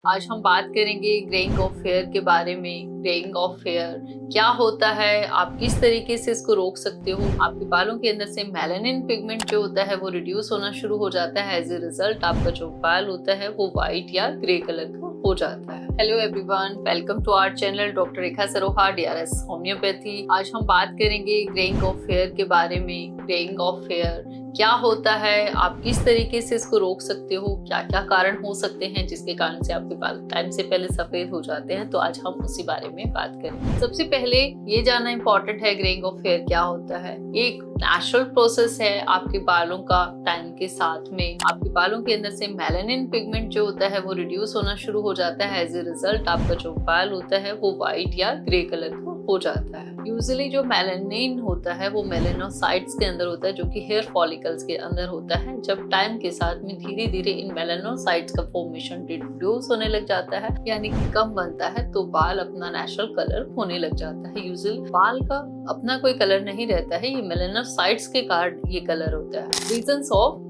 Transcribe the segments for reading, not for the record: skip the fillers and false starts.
आज हम बात करेंगे ग्रेइंग ऑफ हेयर के बारे में। ग्रेइंग ऑफ हेयर क्या होता है, आप किस तरीके से इसको रोक सकते हो। आपके बालों के अंदर से मेलानिन पिगमेंट जो होता है वो रिड्यूस होना शुरू हो जाता है। एज ए रिजल्ट आपका जो बाल होता है वो व्हाइट या ग्रे कलर का हो जाता है। Hello everyone, welcome to our channel doctor Rekha Saroha DRS homeopathy. आज हम बात करेंगे ग्रेइंग ऑफ हेयर के बारे में। ग्रेइंग ऑफ हेयर क्या होता है, आप किस तरीके से इसको रोक सकते हो, क्या क्या कारण हो सकते हैं जिसके कारण से आपके बाल टाइम से पहले सफेद हो जाते हैं। तो आज हम उसी बारे में बात करें। सबसे पहले ये जानना इंपॉर्टेंट है ग्रेइंग ऑफ हेयर क्या होता है। ये एक नेचुरल प्रोसेस है आपके बालों का। टाइम के साथ में आपके बालों के अंदर से मेलानिन पिगमेंट जो होता है वो रिड्यूस होना शुरू हो जाता है। एज ए रिजल्ट आपका जो बाल होता है वो व्हाइट या ग्रे कलर का हो जाता है। यूजुअली जो मेलानिन होता है वो मेलानोसाइट्स के अंदर होता है, जो कि हेयर फॉलिकल्स के अंदर होता है। जब टाइम के साथ में धीरे धीरे इन मेलानोसाइट्स का फॉर्मेशन रिड्यूस होने लग जाता है, यानी कि कम बनता है, तो बाल अपना नेचुरल कलर होने लग जाता है। यूजुअली बाल का अपना कोई कलर नहीं रहता है, ये मेलानोसाइट्स के कारण ये कलर होता है। रीजंस ऑफ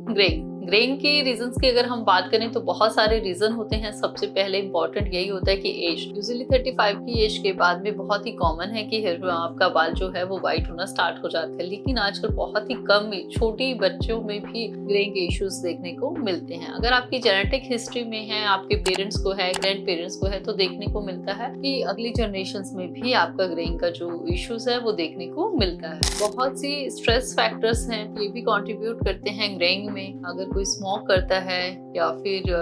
ग्रेइंग के रीजंस की अगर हम बात करें तो बहुत सारे रीजन होते हैं। सबसे पहले इंपॉर्टेंट यही होता है कि एज। यूजुअली 35 की एज के बाद में बहुत ही कॉमन है कि आपका बाल जो है वो व्हाइट होना स्टार्ट हो जाता है। लेकिन आजकल बहुत ही कम छोटी बच्चों में भी ग्रेइंग के इश्यूज देखने को मिलते हैं। अगर आपकी जेनेटिक हिस्ट्री में है, आपके पेरेंट्स को है, ग्रैंड पेरेंट्स को है, तो देखने को मिलता है कि अगली जनरेशन में भी आपका ग्रेइंग का जो इश्यूज है वो देखने को मिलता है। बहुत सी स्ट्रेस फैक्टर्स हैं, ये भी कॉन्ट्रीब्यूट करते हैं ग्रेइंग में। अगर कोई स्मोक करता है या फिर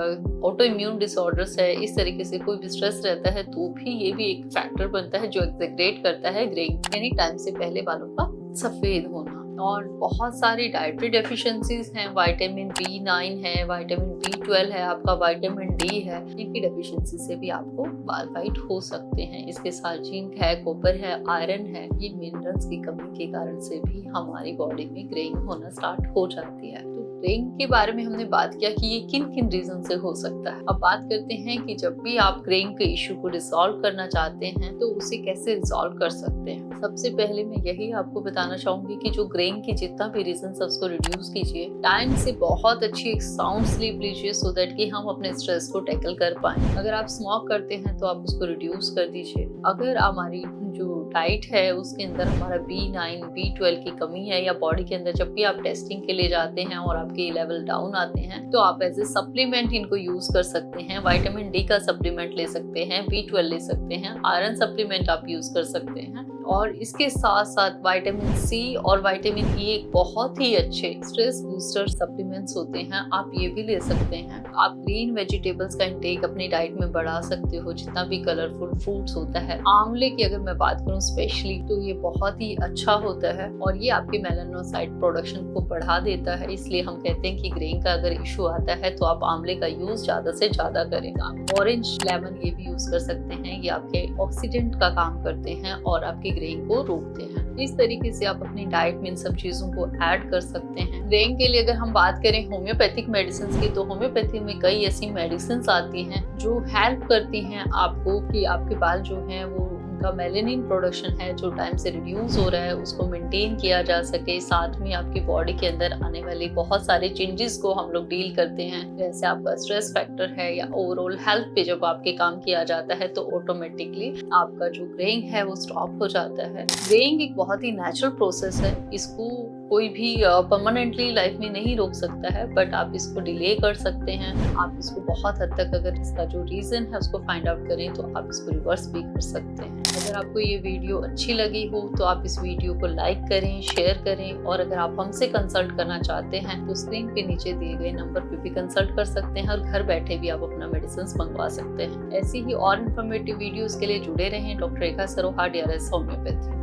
ऑटो इम्यून डिसऑर्डर्स है, इस तरीके से कोई भी स्ट्रेस रहता है, तो भी ये भी एक फैक्टर बनता है जो एग्जैगरेट करता है ग्रेइंग यानी टाइम से पहले बालों का सफेद होना। और बहुत सारी डाइटरी डेफिशिएंसीज हैं। विटामिन B9 है, विटामिन B12 है, आपका विटामिन D है। इनकी डेफिशिएंसी से भी आपको बाल व्हाइट हो सकते हैं। इसके साथ जिंक है, कॉपर है, आयरन है। ये मिनरल्स की कमी के कारण से भी हमारी बॉडी में ग्रेइंग होना स्टार्ट हो जाती है। ग्रेइंग के बारे में हमने बात किया कि ये किन किन रीजन से हो सकता है। अब बात करते हैं कि जब भी आप ग्रेइंग के इश्यू को रिजॉल्व करना चाहते हैं तो उसे कैसे रिजॉल्व कर सकते हैं। सबसे पहले मैं यही आपको बताना चाहूंगी कि जो ग्रेइंग के जितना भी रीजन है उसको रिड्यूस कीजिए। टाइम से बहुत अच्छी एक साउंड स्लीप लीजिए सो दैट कि हम अपने स्ट्रेस को टैकल कर पाए। अगर आप स्मोक करते हैं तो आप उसको रिड्यूस कर दीजिए। अगर हमारी जो डाइट है उसके अंदर हमारा B9 B12 की कमी है, या बॉडी के अंदर जब भी आप टेस्टिंग के लिए जाते हैं और आपके लेवल डाउन आते हैं, तो आप एज ए सप्लीमेंट इनको यूज कर सकते हैं। विटामिन D का सप्लीमेंट ले सकते हैं, B12 ले सकते हैं, आयरन सप्लीमेंट आप यूज कर सकते हैं। और इसके साथ साथ विटामिन C और विटामिन E एक बहुत ही अच्छे स्ट्रेस बूस्टर सप्लीमेंट्स होते हैं, आप ये भी ले सकते हैं। आप ग्रीन वेजिटेबल्स का इंटेक अपनी डाइट में बढ़ा सकते हो। जितना भी कलरफुल फ्रूट्स होता है, आंवले की अगर मैं बात करूं स्पेशली, तो ये बहुत ही अच्छा होता है और ये आपके मेलानोसाइट प्रोडक्शन को बढ़ा देता है। इसलिए हम कहते हैं कि ग्रेइंग का अगर इशू आता है तो आप आंवले का यूज ज्यादा से ज्यादा करें। आप ऑरेंज लेमन ये भी यूज कर सकते हैं, ये आपके ऑक्सीडेंट का काम करते हैं और आपकी ग्रेइंग को रोकते हैं। इस तरीके से आप अपनी डाइट में इन सब चीजों को ऐड कर सकते हैं। ग्रेइंग के लिए अगर हम बात करें होम्योपैथिक मेडिसिन की, तो होम्योपैथी में कई ऐसी मेडिसिन आती हैं जो हेल्प करती हैं आपको कि आपके बाल जो हैं वो उनका मेलानिन प्रोडक्शन है जो टाइम से रिड्यूस हो रहा है उसको मेंटेन किया जा सके। साथ में आपकी बॉडी के अंदर आने वाले बहुत सारे चेंजेस को हम लोग डील करते हैं। जैसे आपका स्ट्रेस फैक्टर है या ओवरऑल हेल्थ पे जब आपके काम किया जाता है तो ऑटोमेटिकली आपका जो ग्रेइंग है वो स्टॉप हो जाता है। ग्रेइंग एक बहुत ही नेचुरल प्रोसेस है, इसको कोई भी परमानेंटली लाइफ में नहीं रोक सकता है, बट आप इसको डिले कर सकते हैं। आप इसको बहुत हद तक अगर इसका जो रीजन है उसको फाइंड आउट करें तो आप इसको रिवर्स भी कर सकते हैं। अगर आपको ये वीडियो अच्छी लगी हो तो आप इस वीडियो को लाइक करें, शेयर करें, और अगर आप हमसे कंसल्ट करना चाहते हैं तो स्क्रीन पे नीचे दिए गए नंबर पे भी कंसल्ट कर सकते हैं और घर बैठे भी आप अपना मेडिसिन मंगवा सकते हैं। ऐसी ही और इन्फॉर्मेटिव वीडियोस के लिए जुड़े रहें doctor Rekha Saroha DRS homeopathy.